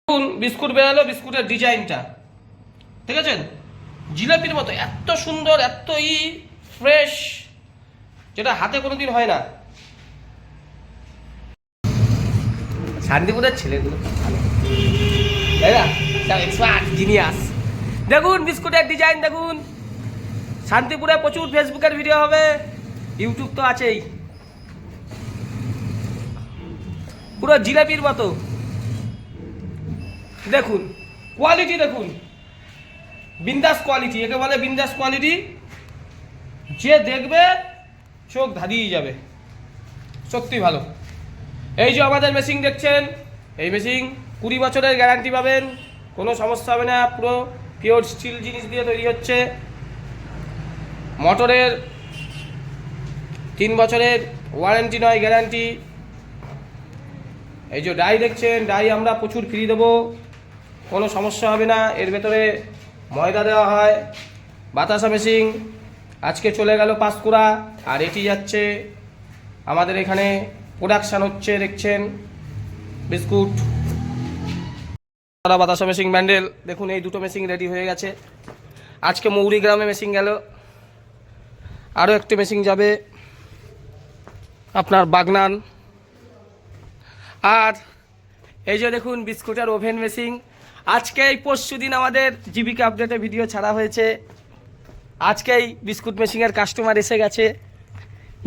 Biscuit বেরালো, বিস্কুটের ডিজাইনটা ঠিক আছে, জিলাপির মতো এত সুন্দর, এত ফ্রেশ, যেটা হাতে কোনোদিন হয় না। শান্তিপুরের ছেলেগুলো তাই না, এক্সপার্ট জিনিয়াস। দেখুন বিস্কুটের ডিজাইন দেখুন। শান্তিপুরে প্রচুর ফেসবুকের ভিডিও হবে, ইউটিউব তো আছেই। পুরো জিলাপির মতো দেখুন, কোয়ালিটি দেখুন, বিন্দাস কোয়ালিটি, একে বলে বিন্দাস কোয়ালিটি। যে দেখবে চোখ ধাঁধিয়ে যাবে, সত্যি ভালো। এই যে আমাদের মেশিন দেখছেন, এই মেশিন 20 বছরের গ্যারান্টি পাবেন, কোনো সমস্যা হবে না। পুরো পিওর স্টিল জিনিস দিয়ে তৈরি হচ্ছে। মোটরের 3 বছরের ওয়ারেন্টি নয়, গ্যারান্টি। এই যে ডাই দেখছেন, ডাই আমরা প্রচুর ফ্রি দেবো, কোনো সমস্যা হবে না। এর ভেতরে ময়দা দেওয়া হয়। বাতাসা মেশিন আজকে চলে গেল পাঁশকুড়া, আর এটি যাচ্ছে আমাদের এখানে প্রোডাকশান হচ্ছে। দেখছেন বিস্কুট বাতাসা মেশিন ব্যান্ডেল দেখুন, এই দুটো মেশিন রেডি হয়ে গেছে। আজকে মৌরিগ্রামে মেশিন গেল, আরও একটি মেশিন যাবে আপনার বাগনান। আর এই যে দেখুন বিস্কুটের ওভেন মেশিন। আজকে এই পরশু দিন আমাদের জীবিকা আপডেটে ভিডিও ছাড়া হয়েছে। আজকেই বিস্কুট মেশিনের কাস্টমার এসে গেছে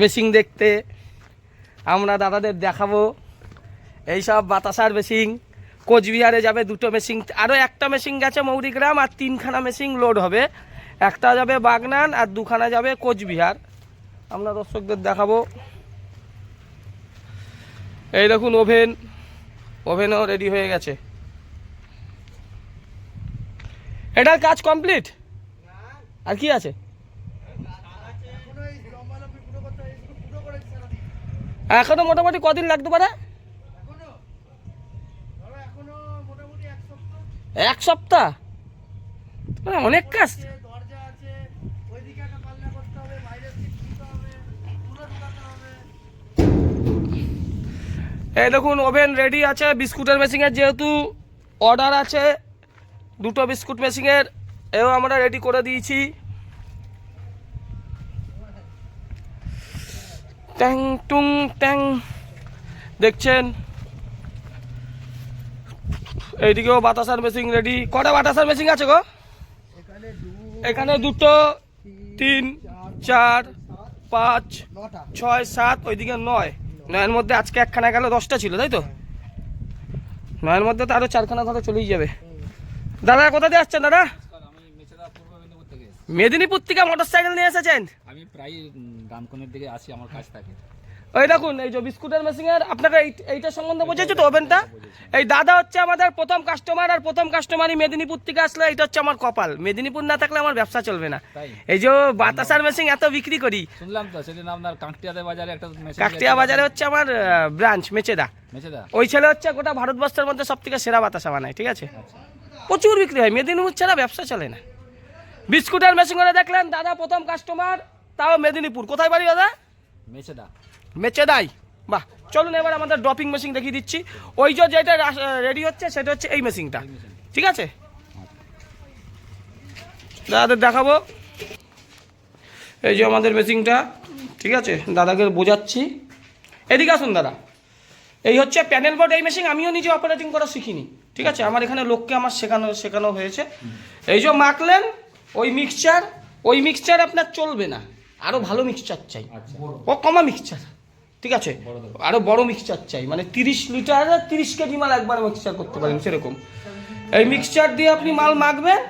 মেশিন দেখতে, আমরা দাদাদের দেখাবো এইসব বাতাসার মেশিন। কোচবিহারে যাবে 2টো মেশিন, আরও একটা মেশিন গেছে মৌরিগ্রাম, আর 3খানা মেশিন লোড হবে। একটা যাবে বাগনান আর 2খানা যাবে কোচবিহার। আমরা দর্শকদের দেখাবো। এই দেখুন ওভেন, ওভেনও রেডি হয়ে গেছে। এটার কাজ কমপ্লিট, আর কি আছে? এখনো মোটামুটি কদিন লাগতে পারে? 1 সপ্তাহ, অনেক কাজ। এই দেখুন ওভেন রেডি আছে। বিস্কুটের মেশিনের যেহেতু অর্ডার আছে 2টো বিস্কুট মেশিনের, এও আমরা রেডি করে দিয়েছি। ট্যাং টুং ট্যাং দেখছেন। এইদিকেও বাতাসার মেশিন রেডি। কটা বাতাসার মেশিন আছে গো? এখানে 2টো, 3, 4, 5, 6, 7, ওইদিকে 9। 9-এর মধ্যে আজকে 1খানা গেল, 10টা ছিল তাই তো? 9-এর মধ্যে তো আরও 4খানা ধরো চলেই যাবে। দাদা কোথা দিয়ে আসছেন দাদা? মেদিনীপুর থেকে মোটর সাইকেল নিয়ে এসেছেন? আমি প্রায় রামকনের দিকে আসি, আমার কাজ থাকে। ওই দেখুন এই যে বিস্কুটের মেশিনের আপনাকে এইটার সম্বন্ধে বোঝাচ্ছি তো, ওভেনটা। এই দাদা হচ্ছে আমাদের প্রথম কাস্টমার, আর প্রথম কাস্টমারই মেদিনীপুর থেকে আসলে এটা হচ্ছে আমার কপাল। মেদিনীপুর না থাকলে আমার ব্যবসা চলবে না। এই যে বাতাসার মেশিন এত বিক্রি করি, শুনলাম তো সেদিন আপনার কাকটিয়াতে বাজারে একটা মেশিন, কাকটিয়া বাজারে হচ্ছে আমার ব্রাঞ্চ মেচেদা। ওই ছেলে হচ্ছে গোটা ভারতবর্ষের মধ্যে সবথেকে সেরা বাতাসা বানায়, ঠিক আছে? প্রচুর বিক্রি হয়, মেদিনীপুর ছাড়া ব্যবসা চলে না। বিস্কুটের মেশিন করে দেখলেন দাদা প্রথম কাস্টমার, তাও মেদিনীপুর। কোথায় বাড়ি দাদা? মেচেদা। মেচেদাই। বাহ, চলুন এবার আমাদের ড্রপিং মেশিন দেখিয়ে দিচ্ছি। ওই যে যেটা রেডি হচ্ছে সেটা হচ্ছে এই মেশিনটা, ঠিক আছে? দাদাদের দেখাবো। এই যে আমাদের মেশিনটা, ঠিক আছে? দাদাকে বোঝাচ্ছি, এদিকে আসুন দাদা। এই হচ্ছে প্যানেল বোর্ড। এই মেশিন আমিও নিজে অপারেটিং করা শিখিনি, ঠিক আছে? আমার এখানে লোককে আমার শেখানো হয়েছে। এই যে মাখলেন ওই মিক্সচার আপনার চলবে না, আরও ভালো মিক্সচার চাই, ও কমা মিক্সচার, ঠিক আছে? আরও বড় মিক্সচার চাই, মানে 30 লিটার 30 কেজি মাল একবার মিক্সচার করতে পারেন সেরকম। এই মিক্সচার দিয়ে আপনি মাল মাখবেন,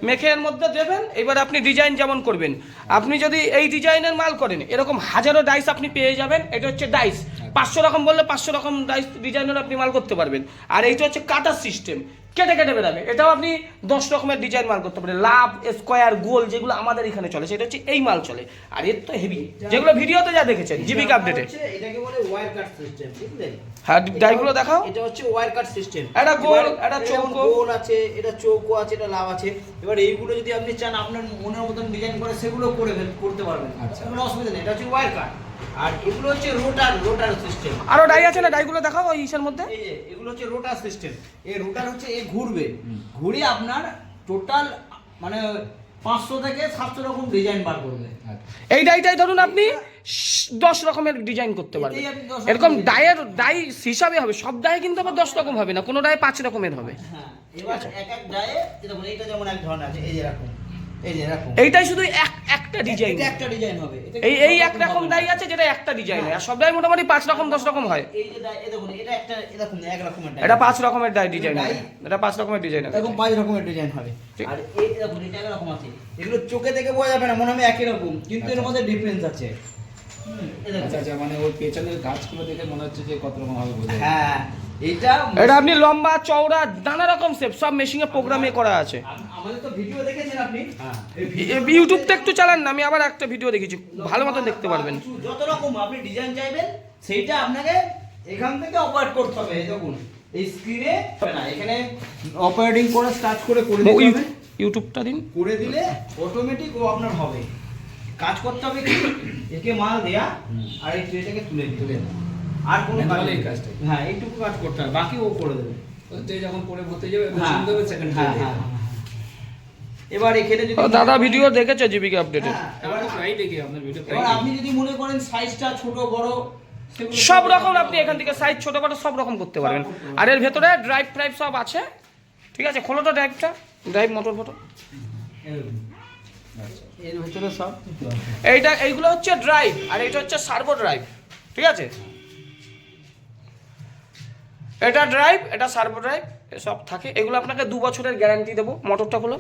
মেখে এর মধ্যে দেবেন। এবার আপনি ডিজাইন যেমন করবেন, আপনি যদি এই ডিজাইনের মাল করেন এরকম হাজারো ডাইস আপনি পেয়ে যাবেন। এটা হচ্ছে ডাইস, 500 রকম বললে 500 রকম ডাইস ডিজাইনের আপনি মাল করতে পারবেন। আর এইটা হচ্ছে কাটার সিস্টেম, কেটে কেটে বেরাবে। এটাও আপনি 10 রকমের ডিজাইন মাল করতে পারেন। লাভ, স্কোয়ার, গোল যেগুলো আমাদের এখানে চলে সেটা হচ্ছে এই মাল চলে। আর এর তো হেভি, যেগুলো ভিডিওতে যা দেখেছেন জীবিকা আপডেটে। এটাকে বলে ওয়্যার কাট সিস্টেম, বুঝলেন? হ্যাঁ, ডাইগুলো দেখাও। এটা হচ্ছে ওয়্যার কাট সিস্টেম। এটা গোল, এটা চৌকো, গোল আছে, এটা চৌকো আছে, এটা লাভ আছে। এবার এইগুলো যদি আপনি চান আপনার মনের মতন ডিজাইন করে সেগুলো করতে পারবেন, কোনো অসুবিধা নেই। এটা হচ্ছে ওয়্যার কাট। আর এগুলো হচ্ছে রোটার সিস্টেম। আরো ডাই আছে না, ডাইগুলো দেখাও ওই ইসের মধ্যে। এই যে এগুলো হচ্ছে রোটার সিস্টেম। এই রোটার হচ্ছে এই ঘুরবে, ঘুরে আপনার টোটাল মানে 500 থেকে 700 রকম ডিজাইন বার করবে। এই ডাইটাই ধরুন আপনি 10 রকমের ডিজাইন করতে পারবেন। এটাই আপনি 10 এরকম রকমের ডাই হিসাবে হবে, সব ডাই কিন্তু আবার 10 রকম হবে না, কোনো ডাই 5 রকমের হবে। হ্যাঁ, এবার এক এক ডায়ে দেখুন, এইটা যেমন এক ধরনের আছে, এই যে এরকম, এই যে এরকম। এইটাই শুধু একটা ডিজাইন, এটা একটা ডিজাইন হবে। এই এক রকম ডাই আছে যেটা একটা ডিজাইন হয়, আর সব ডাই মোটামুটি 5 রকম 10 রকম হয়। এই যে ডাই, এই দেখুন এটা একটা এরকম এক রকমের ডাই। এটা 5 রকমের ডাই ডিজাইন ডাই- হবে, এটা 5 রকমের ডিজাইন হবে। এরকম 5 রকমের ডিজাইন হবে। ঠিক। আর এই দেখুন এটা এক রকম আছে। এগুলো চোখে দেখে বোঝা যাবে না, মনে হবে একই রকম, কিন্তু এর মধ্যে ডিফারেন্স আছে। এই দেখুন। আচ্ছা আচ্ছা, মানে ওই পেছনের গাছগুলো দেখে মনে হচ্ছে যে কত রকম হবে বোঝা যায়। হ্যাঁ, এটা এটা আপনি লম্বা চওড়া নানা রকম শেপ সব মেশিনে প্রোগ্রামে করা আছে। আমাদের তো ভিডিও দেখেছেন আপনি। হ্যাঁ। ইউটিউবটা একটু চালান না, আমি আবার একটা ভিডিও দেখেছি, ভালো মতন দেখতে পারবেন। যত রকম আপনি ডিজাইন চাইবেন সেইটা আপনাকে এখান থেকে অপারেট করতে হবে। এই দেখুন এই স্ক্রিনে না, এখানে অপারেটিং করে স্টার্ট করে দিতে হবে। ইউটিউবটা দিন। করে দিলে অটোমেটিক ও আপনার হবে। কাজ করতে হবে কি, একে মাল দেয়া আর এই ট্রেটাকে তুলে দিতে, আর কোনো কাজ Manually নেই। কাজটা। হ্যাঁ, এইটুকু কাজ করতে হবে, বাকি ও করে দেবে। ওতে যখন পরে ভর্তি যাবে হ্যাঁ, সুন্দর সেকেন্ড হ্যাঁ, হ্যাঁ, হ্যাঁ। এবার এখানে যদি ও দাদা ভিডিও দেখেছে জিবিকে আপডেটে। হ্যাঁ, এবার প্রায় দেখি আপনার ভিডিও এবার আপনি যদি মনে করেন সাইজটা ছোট বড় সেগুলো সব রকম আপনি এখান থেকে সাইজ ছোট বড় সব রকম করতে পারবেন। আর এর ভেতরে ড্রাইভ ফ্রাইভ সব আছে, ঠিক আছে। খোলো তো ড্রাইভ মোটর ফটো। এরকম। এর ভিতরে সব এইগুলো হচ্ছে ড্রাইভ, আর এটা হচ্ছে সার্ভো ড্রাইভ, ঠিক আছে। এটা ড্রাইভ, এটা সার্ভো ড্রাইভ, সব থাকে। এগুলো আপনাকে 2 বছরের গ্যারান্টি দেবো। মোটরটা হলো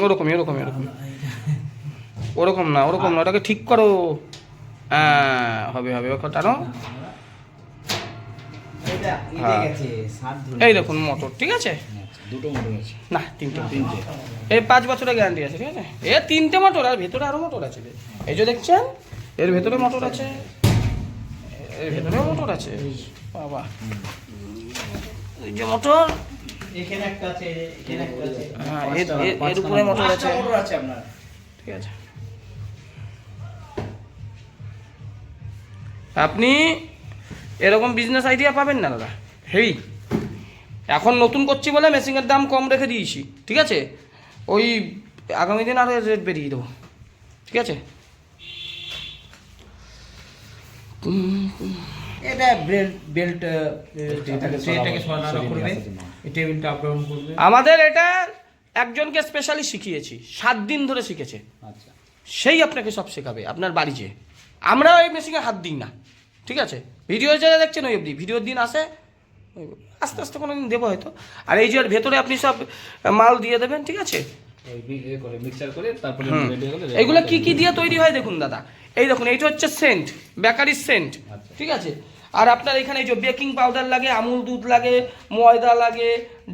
ওরকমই ওরকম না, ওটাকে ঠিক করো। হ্যাঁ, হবে টানো। এটা হ্যাঁ। গেছে সাত ধরে। এই দেখুন মোটর, ঠিক আছে। দুটো মোটর আছে। না, তিনটে। এই 5 বছরের গ্যারান্টি আছে, ঠিক আছে। 3টে মোটর, আর ভেতরে আরো মোটর আছে। এই যে দেখছেন, এর ভেতরে মোটর আছে, এর ভেতরেও মোটর আছে। বাবা, এই যে মোটর, এখানে একটা আছে, এখানে একটা আছে। হ্যাঁ, এর উপরে মোটর আছে, 5টা মোটর আছে আপনার। ঠিক আছে। আপনি এরকম বিজনেস আইডিয়া পাবেন না দাদা, হেভি। এখন নতুন করছি বলে মেশিনের দাম কম রেখে দিয়েছি, ঠিক আছে। ওই আগামী দিন আরও রেট বেরিয়ে দেবো, ঠিক আছে। এটা বেল্ট ট্রেটাকে সরানো করবে, এই টেবিলটা আপ ডাউন করবে। আমাদের এটা একজনকে স্পেশালি শিখিয়েছি, 7 দিন ধরে শিখেছে, আচ্ছা। সেই আপনাকে সব শেখাবে আপনার বাড়ি যেয়ে। আমরা ওই মেশিনে হাত দিই না, ঠিক আছে। ভিডিও যা দেখছেন ওই অবধি, ভিডিওর দিন আসে, আস্তে আস্তে কোনো দিন দেবো হয়তো। আর এই যে এর ভেতরে আপনি সব মাল দিয়ে দেবেন, ঠিক আছে। মিক্সচার করে তারপরে রেডি হয়ে গেলে এগুলো কি কি দিয়ে তৈরি হয় দেখুন দাদা। এই দেখুন, এইটা হচ্ছে সেন্ট, বেকারির সেন্ট, আচ্ছা। ঠিক আছে। আর আপনার এখানে এই যে বেকিং পাউডার লাগে, আমুল দুধ লাগে, ময়দা লাগে,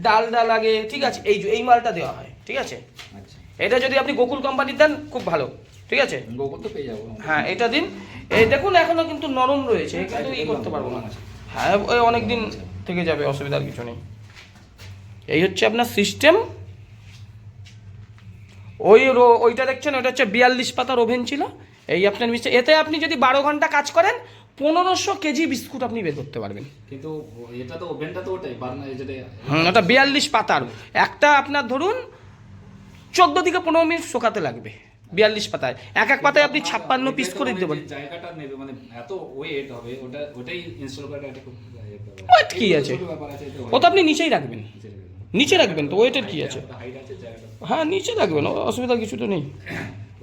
ডালডা লাগে, ঠিক আছে। এই মালটা দেওয়া হয়, ঠিক আছে। আচ্ছা। এটা যদি আপনি গোকুল কোম্পানির দেন খুব ভালো, ঠিক আছে। গোকুল তো পেয়ে যাবো। হ্যাঁ, এটা দিন। এই দেখুন এখনো কিন্তু নরম রয়েছে, কিন্তু করতে পারবো না। হ্যাঁ, ওই অনেক দিন থেকে যাবে, অসুবিধার কিছু নেই। এই হচ্ছে আপনার সিস্টেম। ওইটা দেখছেন, ওইটা হচ্ছে 42 পাতার ওভেন ছিল। এই আপনার মিস্টার, এতে আপনি যদি 12 ঘন্টা কাজ করেন 1500 কেজি বিস্কুট আপনি বের করতে পারবেন। কিন্তু এটা তো ওভেনটা তো ওটাই বার্নার, যেটা ওটা 42 পাতার। একটা আপনার ধরুন 14 থেকে 15 মিনিট শোকাতে লাগবে 42 পাতায়। এক পাতায় আপনি 56 পিস করে দিতে পারেন। জায়গাটা নেবে, মানে এত ওয়েট হবে, ওটাই ইনস্টল করাটা একটা খুব ওয়েট কি আছে, ও তো আপনি নিচেই রাখবেন, নিচে রাখবেন তো, ওয়েটের কি আছে। হাইট আছে জায়গাটা। হ্যাঁ, নিচে রাখবেন, অসুবিধার কিছু তো নেই।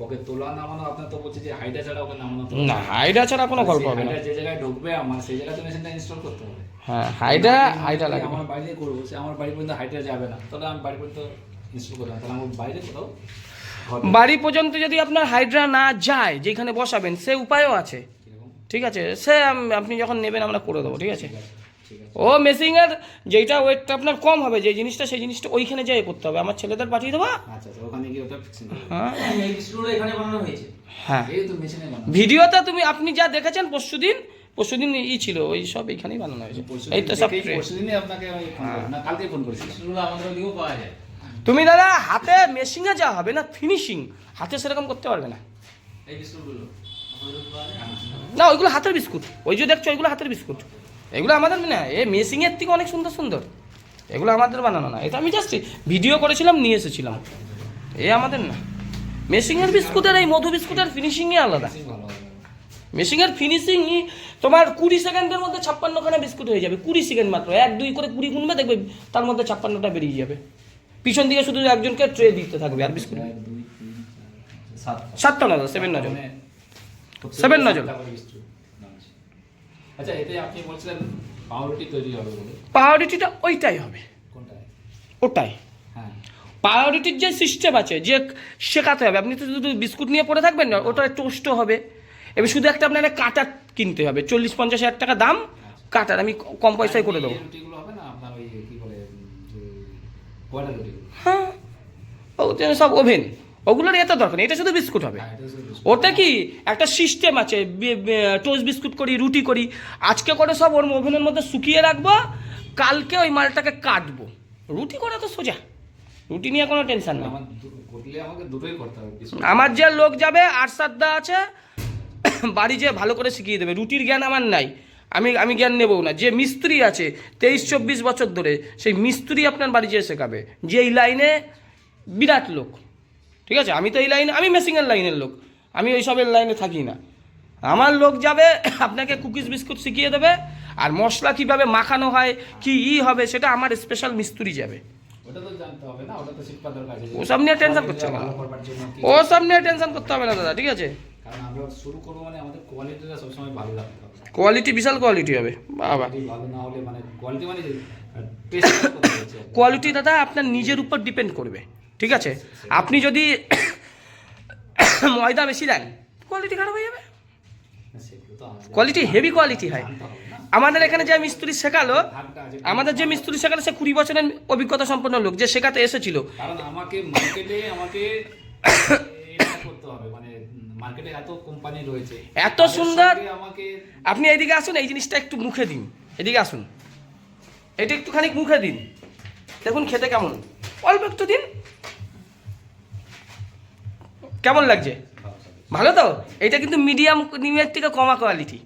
ওকে তোলা নামানো আপনার তো বলছে যে হাইটা ছাড়া ওকে নামানো তো না, হাইডা ছাড়া কোনো গল্প হবে না। যে জায়গায় ঢুকবে আমার সেই জায়গাতে মেশিনটা ইনস্টল করতে হবে। হ্যাঁ, হাইডা লাগবে। আমার বাইরে করবো, সে আমার বাড়ি পর্যন্ত হাইটা যাবে না, তাহলে আমি বাড়ি পর্যন্ত ইনস্টল করলাম, তাহলে আমার বাইরে কোথাও বাড়ি পর্যন্ত যদি আপনার হাইড্রা না যায়, যেখানে বসাবেন সে উপায়ও আছে, কিরকম ঠিক আছে। সে আপনি যখন নেবেন আমরা করে দেবো, ঠিক আছে। ঠিক আছে। ও মেশিনের যেইটা ওয়েটটা আপনার কম হবে, যে জিনিসটা সেই জিনিসটা ওইখানে যাই করতে হবে, আমার ছেলেদের পাঠিয়ে দেবো। আচ্ছা আচ্ছা, ওখানে গিয়ে ওটা ফিক্সিং করবে। হ্যাঁ এই স্ক্রুগুলো এখানে বানানো হয়েছে। হ্যাঁ, এই তো মেশিনে বানানো। ভিডিওতে আপনি যা দেখেছেন পরশুদিন ছিল, ওই সব এখানেই বানানো হয়েছে। এই তো সব ট্রে। পরশুদিনই আপনাকে আমি ফোন করলাম, না কালকে ফোন করেছিলাম। স্ক্রুগুলো আমাদের ওদিকেও পাওয়া যায়। তুমি দাদা হাতে মেশিনে যা হবে না ফিনিশিং, হাতে সেরকম করতে পারবে না। এই স্ক্রুগুলো আমাদের ওদিকে পাওয়া যায়। না ওইগুলো হাতের বিস্কুট, ওই যে দেখছো ওইগুলো হাতের বিস্কুট, এগুলো আমাদের না, এ মেশিংয়ের থেকে অনেক সুন্দর সুন্দর, এগুলো আমাদের বানানো না। এটা আমি জাস্ট ভিডিও করেছিলাম, নিয়ে এসেছিলাম, এ আমাদের না। মেশিংয়ের বিস্কুটের এই মধু বিস্কুটের ফিনিশিংই আলাদা। ভালো হবে। মেশিংয়ের ফিনিশিংই তোমার 20 সেকেন্ডের মধ্যে 56খানা বিস্কুট হয়ে যাবে, 20 সেকেন্ড মাত্র, 1 2 করে 20 গুনবে, দেখবে তার মধ্যে 56টা বেরিয়ে যাবে। পিছন দিকে শুধু একজনকে ট্রে দিতে থাকবে, আর বিস্কুট 1 2 3 4 7টা নজল, 7 নজল। মানে 7 নজল। আচ্ছা, এতে আপনি বলছিলেন পাউরুটি তৈরি হবে বলে, পাউরুটিটা ওইটাই হবে, কোনটা? ওটাই। হ্যাঁ, পাউরুটির যে সিস্টেম আছে, যে শেখাতে হবে, আপনি তো শুধু বিস্কুট নিয়ে পড়ে থাকবেন না, ওটা টোস্টও হবে। এবার শুধু একটা আপনার কাটার কিনতে হবে, 40-50 হাজার টাকা দাম কাটার, আমি কম পয়সায় করে দেবো। এই রুটিগুলো হবে না আপনার, ওই কি বলে যে কয়লা রুটি? হ্যাঁ, ওতে সব ওভেন, ওগুলোর এত দরকার নেই, এটা শুধু বিস্কুট হবে। হ্যাঁ, এটা হচ্ছে বিস্কুট। ওটা কি একটা সিস্টেম আছে, টোস্ট বিস্কুট করি, রুটি করি, আজকে করে সব ওর ওভেনের মধ্যে শুকিয়ে রাখবো, কালকে ওই মালটাকে কাটবো। রুটি করা তো সোজা, রুটি নিয়ে কোনো টেনশন নেই। আমার করলে আমাকে দুটোই করতে হবে, বিস্কুট। আমার যে লোক যাবে আরসাদদা আছে, বাড়ি যেয়ে ভালো করে শিখিয়ে দেবে। রুটির জ্ঞান আমার নাই, আমি জ্ঞান নেবও না। যে মিস্ত্রি আছে 23-24 বছর ধরে, সেই মিস্ত্রি আপনার বাড়ি যেয়ে শেখাবে, যে এই লাইনে বিরাট লোক। ঠিক আছে, আমি তো এই লাইনে, আমি মেশিংয়ের লাইনের লোক, আমি ওই সবের লাইনে থাকি না। আমার লোক যাবে আপনাকে কুকিজ বিস্কুট শিখিয়ে দেবে, আর মশলা কীভাবে মাখানো হয়, কি হবে, সেটা আমার স্পেশাল মিস্ত্রি যাবে। ওটা তো জানতে হবে না, ওটা তো শিক্ষা দরকার আছে। ওসব নিয়ে টেনশন করছে না, ভালো করবার জন্য কি, ওসব নিয়ে টেনশন করতে হবে না দাদা, ঠিক আছে। কারণ আমরা শুরু করবো মানে আমাদের কোয়ালিটিটা সবসময় ভালো রাখতে হবে। কোয়ালিটি বিশাল কোয়ালিটি হবে বাবা। কোয়ালিটি ভালো না হলে মানে কোয়ালিটি মানে টেস্ট করতে হচ্ছে। কোয়ালিটি দাদা আপনার নিজের উপর ডিপেন্ড করবে, ঠিক আছে। আপনি যদি ময়দা বেশি দেন, কোয়ালিটি খারাপ হয়ে যাবে। সেগুলো তো আমাদের কোয়ালিটি হেভি কোয়ালিটি হয়। জানতে হবে না। আমাদের এখানে যে মিস্ত্রি শেখালো, ভাগটা আছে। আমাদের যে মিস্ত্রি শেখালো, সে 20 বছরের অভিজ্ঞতা সম্পন্ন লোক, যে শেখাতে এসেছিল। কারণ আমাকে মার্কেটে এটা করতে হবে, মানে মার্কেটে এত কোম্পানি রয়েছে, এত তাদের সুন্দর। সঙ্গে আমাকে আপনি এইদিকে আসুন, এই জিনিসটা একটু মুখে দিন, এদিকে আসুন, এটা একটুখানি মুখে দিন, দেখুন খেতে কেমন, অল্প একটু দিন, কেমন লাগছে? ভালো তো? এটা কিন্তু মিডিয়াম নিমের থেকে কমা কোয়ালিটি।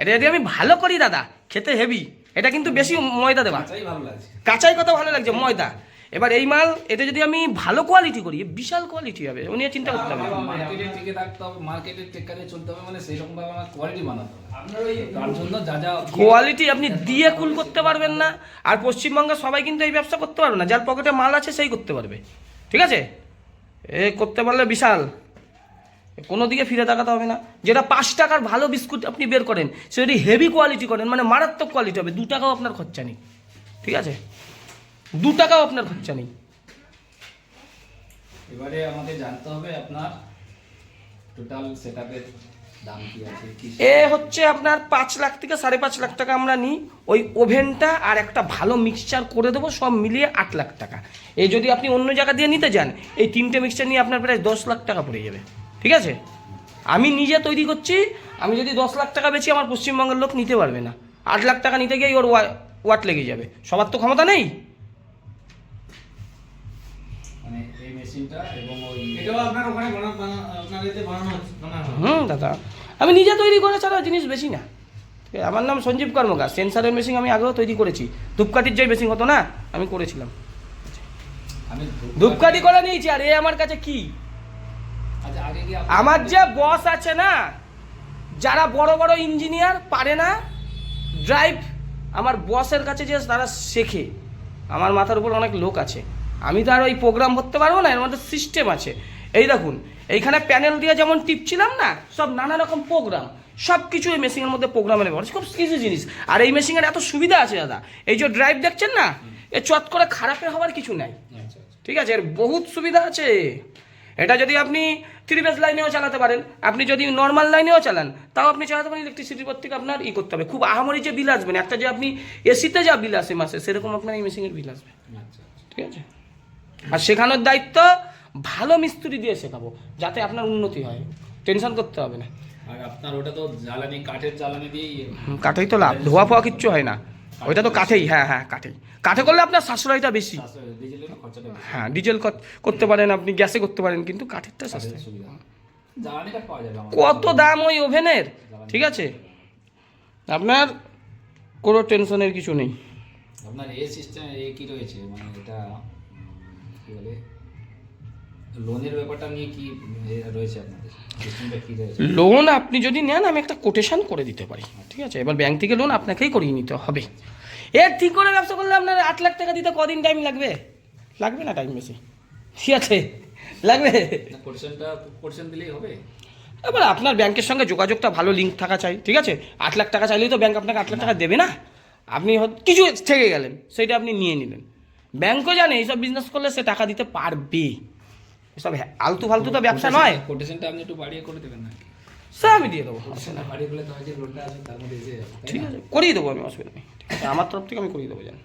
এটা যদি আমি ভালো করি দাদা, খেতে হেভি। এটা কিন্তু বেশি ময়দা দেওয়া, চাই ভালো লাগছে। কাঁচাই কত ভালো লাগছে, ময়দা। এবার এই মাল, এটা যদি আমি ভালো কোয়ালিটি করি, বিশাল কোয়ালিটি হবে, ও নিয়ে চিন্তা করতে হবে না। মার্কেটে টিকে থাকতে হবে, মার্কেটের টেক্কারে চলতে হবে, মানে সেই রকম ভাবে আমার কোয়ালিটি বানাতে হবে। আপনার ওই তার জন্য যা যা কোয়ালিটি আপনি দিয়ে কুল করতে পারবেন না। আর পশ্চিমবঙ্গের সবাই কিন্তু এই ব্যবসা করতে পারবে না, যার পকেটে মাল আছে সেই করতে পারবে, ঠিক আছে। এ করতে পারলে বিশাল, কোনো দিকে ফিরে তাকাতে হবে না। যেটা 5 টাকার ভালো বিস্কুট আপনি বের করেন, সে যদি হেভি কোয়ালিটি করেন, মানে মারাত্মক কোয়ালিটি হবে, 2 টাকাও আপনার খরচা নেই, ঠিক আছে, 2 টাকাও আপনার খরচা নেই। এবারে আমাকে জানতে হবে আপনার টোটাল সেটআপের দাম কি আছে, কি এ হচ্ছে আপনার 5 লাখ থেকে 5.5 লাখ টাকা আমরা নিই। ওই ওভেনটা আর একটা ভালো মিক্সচার করে দেবো, সব মিলিয়ে 8 লাখ টাকা। এই যদি আপনি অন্য জায়গা দিয়ে নিতে যান, এই 3টে মিক্সচার নিয়ে আপনার প্রায় 10 লাখ টাকা পড়ে যাবে, ঠিক আছে। আমি নিজে তৈরি করছি, আমি যদি 10 লাখ টাকা বেচি, আমার পশ্চিমবঙ্গের লোক নিতে পারবে না। 8 লাখ টাকা নিতে গিয়ে ওর ওয়াট লেগে যাবে, সবার তো ক্ষমতা নেই। মানে এই মেশিনটা এবং ওই এটাও আপনার ওখানে আপনার এতে বানানো হয়। দাদা আমি নিজে তৈরি করে ছাড়া জিনিস বেশি না। ঠিক আছে, আমার নাম সঞ্জীব কর্মকার। সেন্সারের মেশিন আমি আগেও তৈরি করেছি, ধূপকাঠির যে মেশিন হতো না, আমি করেছিলাম, আমি ধূপকাঠি করে নিয়েছি। আর এ আমার কাছে কি, আচ্ছা আগে কি আমার যে বস আছে না, যারা বড় বড় ইঞ্জিনিয়ার পারে না ড্রাইভ, আমার বসের কাছে যে তারা শেখে। আমার মাথার উপর অনেক লোক আছে, আমি তো আর ওই প্রোগ্রাম করতে পারবো না, এর মধ্যে সিস্টেম আছে। এই দেখুন, এইখানে প্যানেল দিয়ে যেমন টিপছিলাম না, সব নানা রকম প্রোগ্রাম, সব কিছু এই মেশিনের মধ্যে প্রোগ্রামের ব্যবহার, খুব ইজি জিনিস। আর এই মেশিনের এত সুবিধা আছে দাদা, এই যে ড্রাইভ দেখছেন না, এ চট করে খারাপের হওয়ার কিছু নাই, আচ্ছা আচ্ছা ঠিক আছে, এর বহুত সুবিধা আছে। এটা যদি আপনি 3 ফেজ লাইনেও চালাতে পারেন, আপনি যদি নর্মাল লাইনেও চালান তাও আপনি চালাতে পারেন। ইলেকট্রিসিটির পর থেকে আপনার করতে হবে, খুব আহামরি যে বিল আসবে না, একটা যে আপনি এসিতে যা বিল আসে মাসে সেরকম আপনার এই মেশিনের বিল আসবে। আচ্ছা ঠিক আছে, আর শেখানোর দায়িত্ব ভালো মিস্ত্রি দিয়ে শেখাবো যাতে আপনার উন্নতি হয়, টেনশন করতে হবে না। আর আপনার ওটা তো জ্বালানি, কাঠের জ্বালানি দিয়েই কাঠেই তো লাভ, ধোয়া ফোয়া কিচ্ছু হয় না, ওইটা তো কাঠেই। হ্যাঁ হ্যাঁ, কাঠে করলে আপনার সাশ্রয়টা বেশি। ডিজেলের খরচাটা বেশি। হ্যাঁ, ডিজেল করতে পারেন আপনি, গ্যাসে করতে পারেন, কিন্তু কাঠেরটা সাশ্রয়। সুবিধা, জ্বালানি কাঠ পাওয়া যাবে আমাদের। কত দাম ওই ওভেনের, ঠিক আছে, আপনার কোনো টেনশনের কিছু নেই। আপনার এই সিস্টেম কি রয়েছে, মানে এটা কি বলে, লোনের ব্যাপারটা নিয়ে কি রয়েছে আপনাদের সিস্টেমটা, কি রয়েছে? লোন আপনি যদি নেন আমি একটা কোটেশন করে দিতে পারি, ঠিক আছে। এবার ব্যাংক থেকে লোন আপনাকেই করিয়ে নিতে হবে। এর ঠিক করে ব্যবসা করলে আপনার 8 লাখ টাকা দিতে কদিন টাইম লাগবে? লাগবে না টাইম বেশি, ঠিক আছে, লাগবে। কোটেশন দিলেই হবে। এবার আপনার ব্যাংকের সঙ্গে যোগাযোগটা ভালো লিঙ্ক থাকা চাই, ঠিক আছে। 8 লাখ টাকা চাইলেই তো ব্যাংক আপনাকে 8 লাখ টাকা দেবে না। আপনি কিছু থেকে গেলেন, সেইটা আপনি নিয়ে নিলেন, ব্যাংকও জানে এইসব বিজনেস করলে সে টাকা দিতে পারবে। এসব আলতু ফালতু তো ব্যবসা নয়। কোটেশনটা আপনি একটু বাড়িয়ে করে দেবেন না? সে আমি দিয়ে দেবো, কোটেশনটা বাড়িয়ে করলে তো হয় যে লোনটা আছে তার মধ্যে এসে যাবে, তাই ঠিক না? আছে, করিয়ে দেবো আমি, অসুবিধা নেই, ঠিক আছে, আমার তরফ থেকে আমি করিয়ে দেবো, জান।